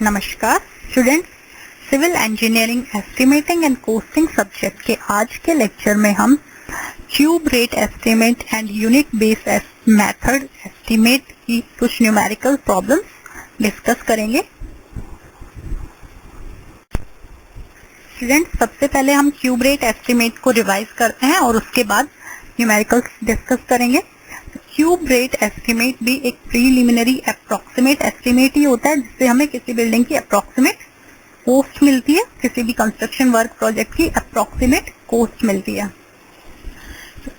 नमस्कार students, civil engineering estimating and costing subject के आज के लेक्चर में हम cube rate estimate and unit base method estimate की कुछ न्यूमेरिकल प्रॉब्लम्स डिस्कस करेंगे। स्टूडेंट्स, सबसे पहले हम क्यूब रेट एस्टिमेट को रिवाइज करते हैं और उसके बाद न्यूमेरिकल्स डिस्कस करेंगे। क्यूब रेट एस्टिमेट भी एक प्रीलिमिनरी अप्रोक्सीमेट एस्टिमेट ही होता है, जिससे हमें किसी बिल्डिंग की अप्रोक्सीमेट कॉस्ट मिलती है, किसी भी कंस्ट्रक्शन वर्क प्रोजेक्ट की अप्रोक्सीमेट कॉस्ट मिलती है।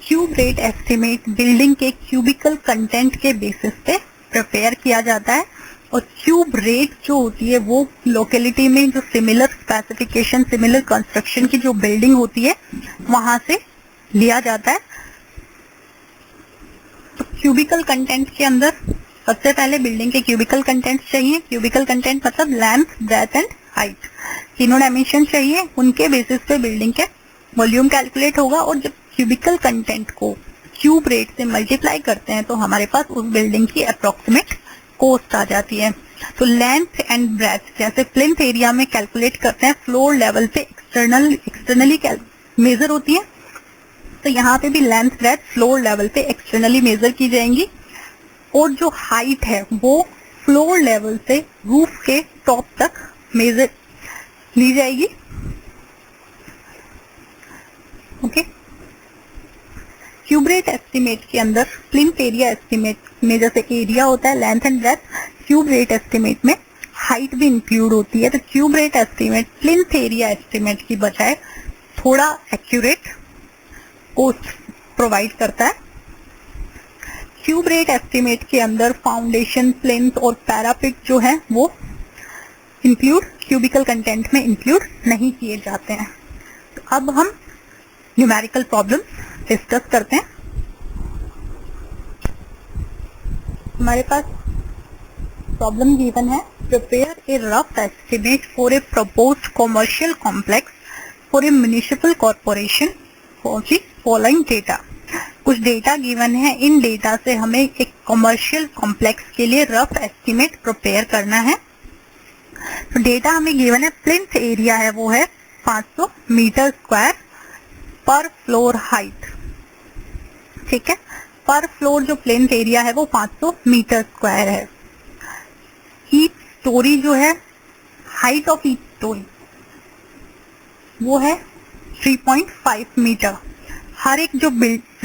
क्यूब रेट एस्टिमेट बिल्डिंग के क्यूबिकल कंटेंट के बेसिस पे प्रिपेयर किया जाता है और क्यूब रेट जो होती है वो लोकेलिटी में जो सिमिलर स्पेसिफिकेशन, सिमिलर कंस्ट्रक्शन की जो बिल्डिंग होती है वहां से लिया जाता है। तो क्यूबिकल कंटेंट के अंदर सबसे पहले बिल्डिंग के क्यूबिकल कंटेंट चाहिए। क्यूबिकल कंटेंट मतलब लेंथ, ब्रेथ एंड हाइट, तीनों डायमेंशन चाहिए। उनके बेसिस पे बिल्डिंग के वॉल्यूम कैलकुलेट होगा और जब क्यूबिकल कंटेंट को क्यूब रेट से मल्टीप्लाई करते हैं तो हमारे पास उस बिल्डिंग की अप्रोक्सीमेट कॉस्ट आ जाती है। तो लेंथ एंड ब्रेथ जैसे प्लिंथ एरिया में कैलकुलेट करते हैं, फ्लोर लेवल पे एक्सटर्नली मेजर होती है, तो यहाँ पे भी लेंथ ब्रेथ फ्लोर लेवल पे एक्सटर्नली मेजर की जाएंगी और जो हाइट है वो फ्लोर लेवल से रूफ के टॉप तक मेजर ली जाएगी। ओके, क्यूब रेट एस्टिमेट के अंदर प्लिंथ एरिया एस्टिमेट में जैसे एरिया होता है, length and breadth, cube rate estimate में हाइट भी इंक्लूड होती है। तो cube rate estimate plinth area estimate की बजाय थोड़ा एक्यूरेट कॉस्ट प्रोवाइड करता है। क्यूब रेट एस्टिमेट के अंदर फाउंडेशन, प्लिंथ और पैरापेट जो है वो इंक्लूड क्यूबिकल कंटेंट में इंक्लूड नहीं किए जाते हैं। तो अब हम न्यूमेरिकल प्रॉब्लम्स डिस्कस करते हैं। हमारे पास प्रॉब्लम गिवन है, prepare a rough estimate for a proposed commercial complex for a municipal corporation for the following data. कुछ डेटा गिवन है, इन डेटा से हमें एक कॉमर्शियल कॉम्प्लेक्स के लिए रफ एस्टिमेट प्रिपेयर करना है। तो डेटा हमें गिवन है, प्लिंथ एरिया है वो है 500 मीटर स्क्वायर पर फ्लोर हाइट। ठीक है, पर फ्लोर जो प्लिंथ एरिया है वो 500 मीटर स्क्वायर है। ईच स्टोरी जो है, हाइट ऑफ ईच स्टोरी वो है 3.5 मीटर। हर एक जो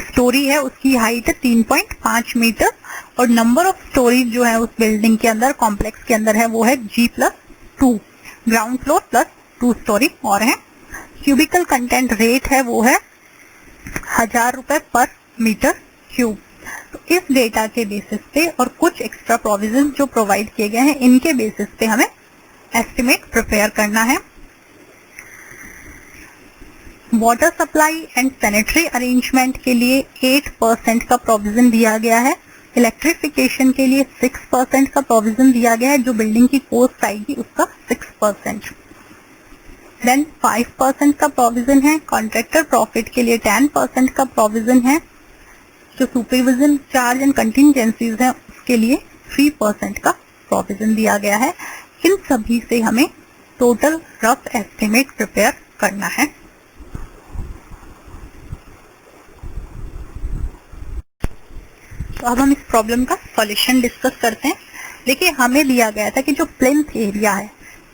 स्टोरी है उसकी हाइट है 3.5 मीटर और नंबर ऑफ स्टोरीज जो है उस बिल्डिंग के अंदर, कॉम्प्लेक्स के अंदर है वो है G+2, ground floor plus 2 story और है। क्यूबिकल कंटेंट रेट है वो है 1000 रुपए पर मीटर क्यूब। तो इस डेटा के बेसिस पे और कुछ एक्स्ट्रा प्रोविजन जो प्रोवाइड किए गए हैं इनके बेसिस पे हमें एस्टिमेट प्रिपेयर करना है। Water supply and sanitary arrangement के लिए 8% का प्रोविजन दिया गया है। इलेक्ट्रिफिकेशन के लिए 6% का प्रोविजन दिया गया है, जो बिल्डिंग की कॉस्ट आएगी उसका 6%। देन 5% का प्रोविजन है। कॉन्ट्रैक्टर प्रॉफिट के लिए 10% का प्रोविजन है। जो सुपरविजन चार्ज एंड कंटिंजेंसीज हैं उसके लिए 3% का प्रोविजन दिया गया है। इन सभी से हमें टोटल रफ एस्टिमेट प्रिपेयर करना है। तो अब हम इस प्रॉब्लम का सॉल्यूशन डिस्कस करते हैं। देखिए, हमें दिया गया था कि जो प्लिंथ एरिया है,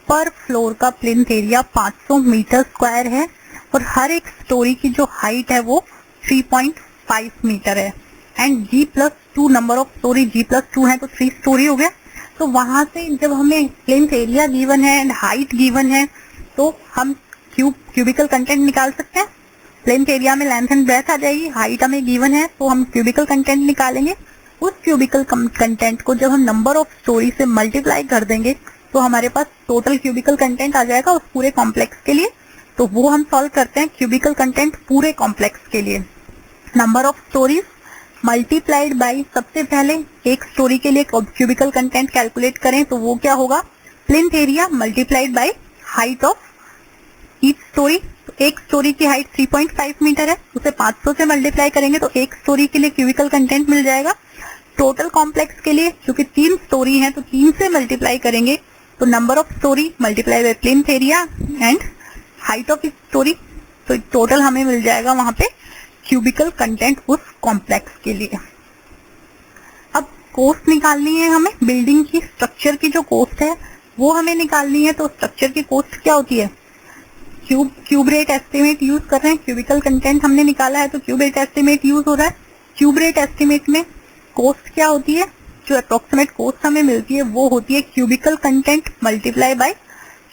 पर फ्लोर का प्लिंथ एरिया 500 मीटर स्क्वायर है और हर एक स्टोरी की जो हाइट है वो 3.5 मीटर है and G+2 number of story, G+2 है तो 3 स्टोरी हो गया। तो वहां से जब हमें प्लिंथ एरिया गिवन है एंड हाइट गिवन है तो हम क्यूबिकल कंटेंट निकाल सकते हैं। प्लिंथ एरिया में लेंथ एंड ब्रेथ आ जाएगी, हाइट हमें गिवन है तो हम क्यूबिकल कंटेंट निकालेंगे। उस क्यूबिकल कंटेंट को जब हम नंबर ऑफ स्टोरी से मल्टीप्लाई कर देंगे तो हमारे पास टोटल क्यूबिकल कंटेंट आ जाएगा उस पूरे कॉम्प्लेक्स के लिए। तो वो हम सॉल्व करते हैं क्यूबिकल कंटेंट पूरे कॉम्प्लेक्स के लिए। Number of stories multiplied by, सबसे पहले एक स्टोरी के लिए क्यूबिकल कंटेंट कैलकुलेट करें तो वो क्या होगा, plinth area multiplied by height of each story. तो एक स्टोरी की हाइट 3.5 मीटर है, उसे 500 से मल्टीप्लाई करेंगे तो एक स्टोरी के लिए क्यूबिकल कंटेंट मिल जाएगा। टोटल कॉम्प्लेक्स के लिए क्योंकि 3 स्टोरी है तो 3 से मल्टीप्लाई करेंगे तो number of story multiply by plinth area and height of story, तो टोटल हमें मिल जाएगा वहां पे क्यूबिकल कंटेंट उस कॉम्प्लेक्स के लिए। अब कॉस्ट निकालनी है हमें, बिल्डिंग की स्ट्रक्चर की जो कॉस्ट है वो हमें निकालनी है। तो स्ट्रक्चर की कॉस्ट क्या होती है, क्यूब रेट एस्टिमेट यूज कर रहे हैं, क्यूबिकल कंटेंट हमने निकाला है तो क्यूब रेट एस्टिमेट यूज हो रहा है। क्यूब रेट एस्टिमेट में कॉस्ट क्या होती है, जो अप्रोक्सीमेट कॉस्ट हमें मिलती है वो होती है cubical content multiply by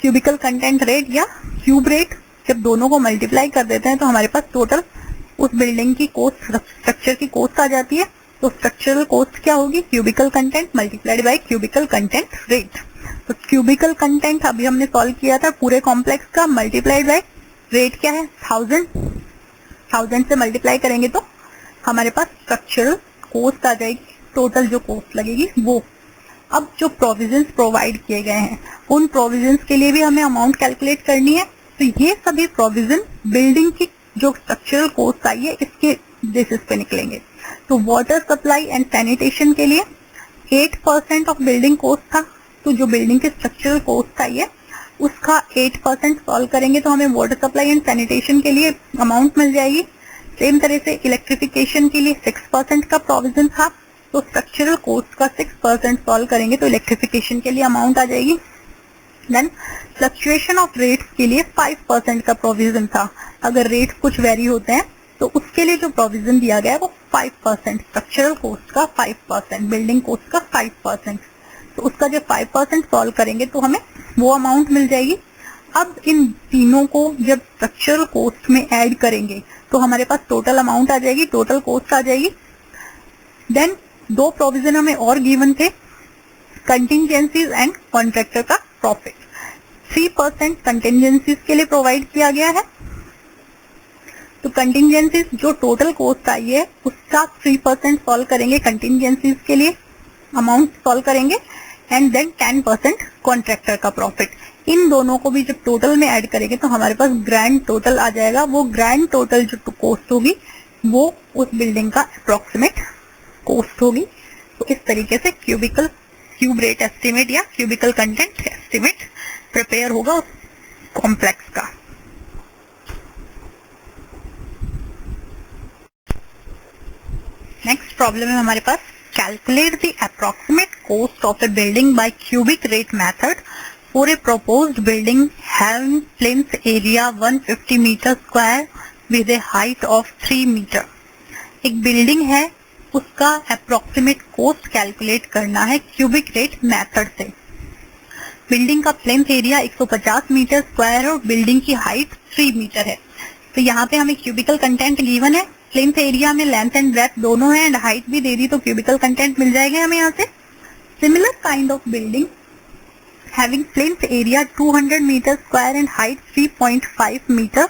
cubical content rate या क्यूब रेट। जब दोनों को मल्टीप्लाई कर देते हैं तो हमारे पास टोटल उस बिल्डिंग की कॉस्ट, स्ट्रक्चर की कॉस्ट आ जाती है। तो स्ट्रक्चरल कॉस्ट क्या होगी, cubical content multiplied by cubical content rate. तो क्यूबिकल कंटेंट अभी हमने सॉल्व किया था पूरे कॉम्प्लेक्स का, मल्टीप्लाइड बाय रेट क्या है 1000 से मल्टीप्लाई करेंगे तो हमारे पास स्ट्रक्चरल कॉस्ट आ जाएगी, टोटल जो कॉस्ट लगेगी वो। अब जो प्रोविजंस प्रोवाइड किए गए हैं उन प्रोविजंस के लिए भी हमें अमाउंट कैलकुलेट करनी है। तो ये सभी प्रोविजन बिल्डिंग की जो स्ट्रक्चरल कॉस्ट आई है इसके बेसिस पे निकलेंगे। तो वाटर सप्लाई एंड सैनिटेशन के लिए 8% ऑफ बिल्डिंग कॉस्ट था, तो जो बिल्डिंग की स्ट्रक्चरल कॉस्ट आई है उसका 8% सॉल्व करेंगे तो हमें वाटर सप्लाई एंड सैनिटेशन के लिए अमाउंट मिल जाएगी। सेम तरह से इलेक्ट्रिफिकेशन के लिए 6% का प्रोविजन था, तो स्ट्रक्चरल कॉस्ट का 6% सॉल्व करेंगे तो इलेक्ट्रिफिकेशन के लिए अमाउंट आ जाएगी। देन फ्लक्चुएशन ऑफ रेट्स के लिए 5% का प्रोविजन था, अगर रेट्स कुछ वेरी होते हैं तो उसके लिए जो प्रोविजन दिया गया है वो 5%, स्ट्रक्चरल कॉस्ट का 5%, बिल्डिंग कॉस्ट का 5%। तो उसका जब 5% सॉल्व करेंगे तो हमें वो अमाउंट मिल जाएगी। अब इन तीनों को जब स्ट्रक्चरल कॉस्ट में ऐड करेंगे तो हमारे पास टोटल अमाउंट आ जाएगी, टोटल कॉस्ट आ जाएगी। देन दो प्रोविजन हमें और गिवन थे, कंटिंजेंसीज एंड कॉन्ट्रैक्टर का प्रॉफिट। 3% कंटिंजेंसीज के लिए प्रोवाइड किया गया है। तो कंटिंजेंसीज जो टोटल कॉस्ट आई है उसका 3% सॉल्व करेंगे, कंटिंजेंसीज के लिए अमाउंट सॉल्व करेंगे, एंड देन 10% कॉन्ट्रैक्टर का प्रॉफिट। इन दोनों को भी जब टोटल में ऐड करेंगे तो हमारे पास ग्रैंड टोटल आ जाएगा। वो ग्रैंड टोटल जो कॉस्ट होगी वो उस बिल्डिंग का अप्रोक्सीमेट कॉस्ट होगी। तो इस तरीके से क्यूब रेट एस्टिमेट या क्यूबिकल कंटेंट एस्टिमेट प्रिपेयर होगा उस कॉम्प्लेक्स का। नेक्स्ट प्रॉब्लम है हमारे पास, calculate the approximate cost of a building by cubic rate method for a proposed building having plinth area 150 metre square with a height of 3 metre. एक building है उसका approximate cost calculate करना है cubic rate method से। Building का plinth area 150 metre square है और building की हाइट 3 मीटर है। तो यहाँ पे हमें क्यूबिकल कंटेंट गिवन है, प्लिंथ एरिया में लेंथ एंड ब्रेथ दोनों है एंड हाइट भी दे दी, तो क्यूबिकल कंटेंट मिल जाएगा हमें यहाँ से। Similar kind of building having plinth area 200 metre square and height 3.5 metre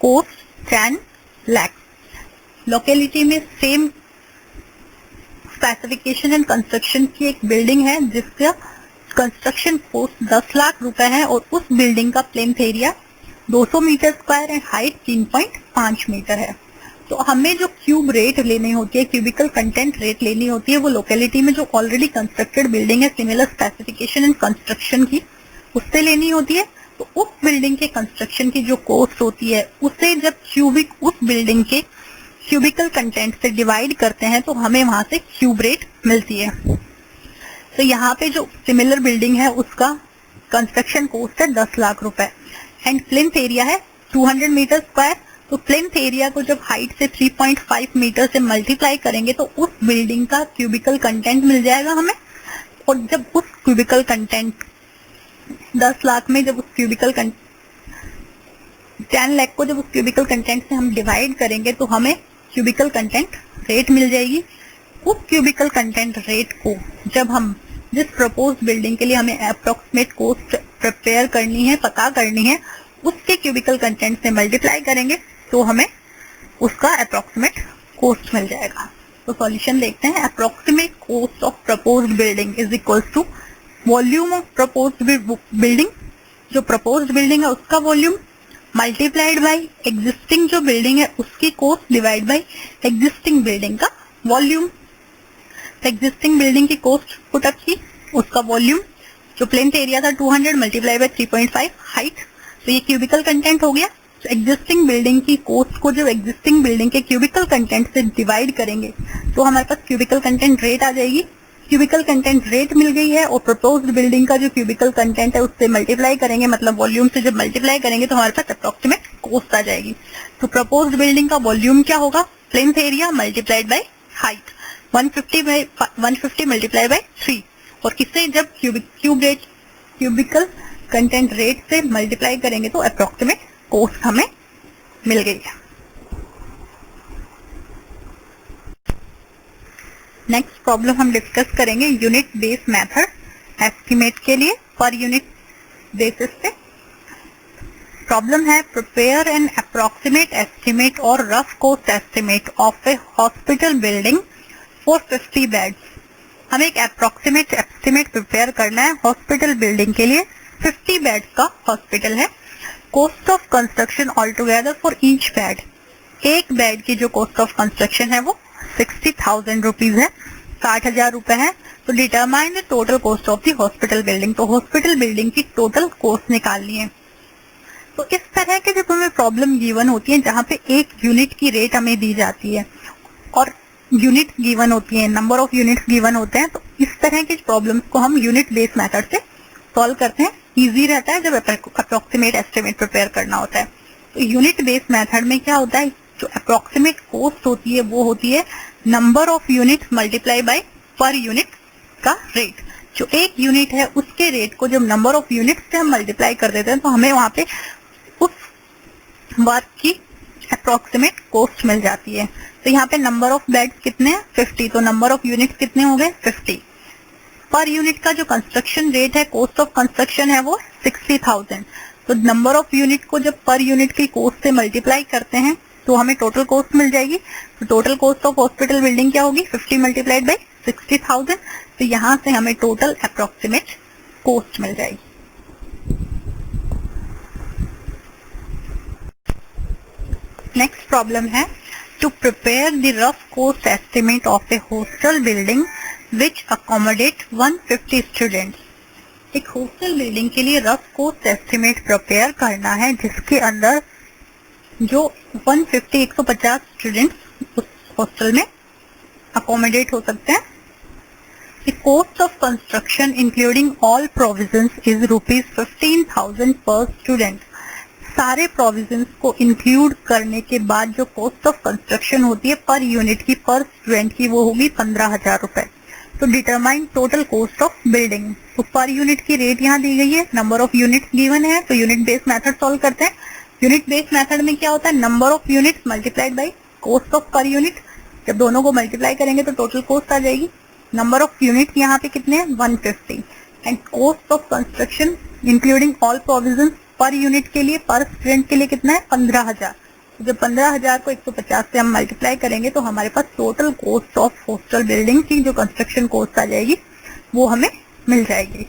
cost 10 lakh. Locality में सेम स्पेसिफिकेशन एंड कंस्ट्रक्शन की एक बिल्डिंग है जिसका कंस्ट्रक्शन कॉस्ट 10 लाख रुपए है और उस बिल्डिंग का plinth area 200 metre square and height 3.5 metre है। तो हमें जो क्यूब रेट लेनी होती है, क्यूबिकल कंटेंट रेट लेनी होती है, वो लोकेलिटी में जो ऑलरेडी कंस्ट्रक्टेड बिल्डिंग है सिमिलर स्पेसिफिकेशन एंड कंस्ट्रक्शन की, उससे लेनी होती है। तो उस बिल्डिंग के कंस्ट्रक्शन की जो कॉस्ट होती है उसे जब उस बिल्डिंग के क्यूबिकल कंटेंट से डिवाइड करते हैं तो हमें वहां से क्यूब रेट मिलती है। तो यहाँ पे जो सिमिलर बिल्डिंग है उसका कंस्ट्रक्शन कॉस्ट है 10 लाख रुपए एंड प्लिंथ एरिया है 200 मीटर स्क्वायर। तो प्लिंथ एरिया को जब हाइट से 3.5 मीटर से मल्टीप्लाई करेंगे तो उस बिल्डिंग का क्यूबिकल कंटेंट मिल जाएगा हमें। और जब उस क्यूबिकल कंटेंट 10 लाख में जब उस क्यूबिकल 10 लाख को जब उस क्यूबिकल कंटेंट से हम डिवाइड करेंगे तो हमें क्यूबिकल कंटेंट रेट मिल जाएगी। उस क्यूबिकल कंटेंट रेट को जब हम जिस प्रपोज्ड बिल्डिंग के लिए हमें अप्रोक्सीमेट कॉस्ट प्रिपेयर करनी है, पता करनी है, उसके क्यूबिकल कंटेंट से मल्टीप्लाई करेंगे तो हमें उसका अप्रोक्सीमेट कॉस्ट मिल जाएगा। तो सॉल्यूशन देखते हैं। Approximate cost of proposed building is equals to volume of proposed building, जो प्रपोज्ड बिल्डिंग है उसका वॉल्यूम मल्टीप्लाइड बाई एग्जिस्टिंग जो बिल्डिंग है उसकी cost divide by existing building का वॉल्यूम। एग्जिस्टिंग बिल्डिंग की कॉस्ट पुट अप की, उसका वॉल्यूम जो प्लेन्थ एरिया था 200 मल्टीप्लाई बाय 3.5 हाइट, तो ये क्यूबिकल कंटेंट हो गया। तो एग्जिस्टिंग बिल्डिंग की कोस्ट को जब एग्जिस्टिंग बिल्डिंग के क्यूबिकल कंटेंट से डिवाइड करेंगे तो हमारे पास क्यूबिकल कंटेंट रेट आ जाएगी। क्यूबिकल कंटेंट रेट मिल गई है और प्रपोज्ड बिल्डिंग का जो क्यूबिकल कंटेंट है उससे मल्टीप्लाई करेंगे, मतलब वॉल्यूम से जब मल्टीप्लाई करेंगे तो हमारे पास अप्रोक्सीमेट कोस्ट आ जाएगी। तो प्रपोज्ड बिल्डिंग का वॉल्यूम क्या होगा, plinth area multiplied by height, 150 multiply by 3, और किससे जब क्यूबिकल कंटेंट रेट से मल्टीप्लाई करेंगे तो अप्रोक्सीमेट कोस्ट हमें मिल गई है। नेक्स्ट प्रॉब्लम हम डिस्कस करेंगे यूनिट बेस मेथड एस्टिमेट के लिए पर यूनिट बेसिस पे। प्रॉब्लम है प्रिपेयर एन अप्रोक्सीमेट एस्टिमेट और rough cost estimate of a hospital building for 50 beds. हमें एक अप्रोक्सीमेट एस्टिमेट प्रिपेयर करना है हॉस्पिटल बिल्डिंग के लिए, 50 बेड्स का हॉस्पिटल है। Cost of construction all together for each bed, एक बेड की जो कॉस्ट ऑफ कंस्ट्रक्शन है वो 60,000 रुपीज है, 60,000 रुपए है। तो determine the total cost of the hospital building, तो हॉस्पिटल बिल्डिंग की टोटल कॉस्ट निकालनी है। तो इस तरह के जब हमें प्रॉब्लम गिवन होती है जहाँ पे एक यूनिट की रेट हमें दी जाती है और यूनिट गिवन होती है, नंबर ऑफ यूनिट्स गिवन होते हैं, तो इस तरह की प्रॉब्लम्स को हम यूनिट बेस मेथड से सॉल्व करते हैं। इजी रहता है जब अप्रोक्सीमेट एस्टिमेट प्रिपेयर करना होता है। तो यूनिट बेस मेथड में क्या होता है, जो अप्रोक्सीमेट कॉस्ट होती है वो होती है number of unit multiply by per unit का रेट। जो एक यूनिट है उसके रेट को जब नंबर ऑफ यूनिट से हम मल्टीप्लाई कर देते हैं तो हमें वहां पे उस वर्क की अप्रोक्सीमेट कॉस्ट मिल जाती है। तो यहाँ पे नंबर ऑफ बेड्स कितने हैं 50, तो नंबर ऑफ यूनिट कितने हो गए 50। पर यूनिट का जो कंस्ट्रक्शन रेट है, कॉस्ट ऑफ कंस्ट्रक्शन है वो 60,000। तो नंबर ऑफ यूनिट को जब पर यूनिट की कॉस्ट से मल्टीप्लाई करते हैं तो हमें टोटल कॉस्ट मिल जाएगी। तो total cost of hospital building क्या होगी 50 मल्टीप्लाइड बाई 60,000। तो यहाँ से हमें टोटल अप्रोक्सीमेट कॉस्ट मिल जाएगी। नेक्स्ट प्रॉब्लम है to prepare the rough cost estimate of A hostel building which accommodate 150 students. एक हॉस्टल बिल्डिंग के लिए रफ कॉस्ट एस्टिमेट प्रिपेयर करना है जिसके अंदर जो 150 स्टूडेंट्स उस हॉस्टल में अकोमोडेट हो सकते हैं। The cost of construction including all provisions is ₹15,000 per student। सारे प्रोविजंस को इंक्लूड करने के बाद जो कॉस्ट ऑफ कंस्ट्रक्शन होती है पर यूनिट की पर स्टूडेंट की वो होगी 15,000 रुपए। तो determine total cost of building. तो पर यूनिट की रेट यहाँ दी गई है, नंबर ऑफ यूनिट गिवन है, तो यूनिट बेस्ड मेथड सॉल्व करते हैं। यूनिट बेस्ड मेथड में क्या होता है, number of unit multiplied by cost of per unit. जब दोनों को मल्टीप्लाई करेंगे तो टोटल कॉस्ट आ जाएगी। नंबर ऑफ यूनिट यहाँ पे कितने हैं 150 and cost of construction including all provisions per unit के लिए पर स्टूडेंट के लिए कितना है 15,000। जब 15,000 को 150 से हम मल्टीप्लाई करेंगे तो हमारे पास total cost of hostel building की जो कंस्ट्रक्शन कॉस्ट आ जाएगी वो हमें मिल जाएगी।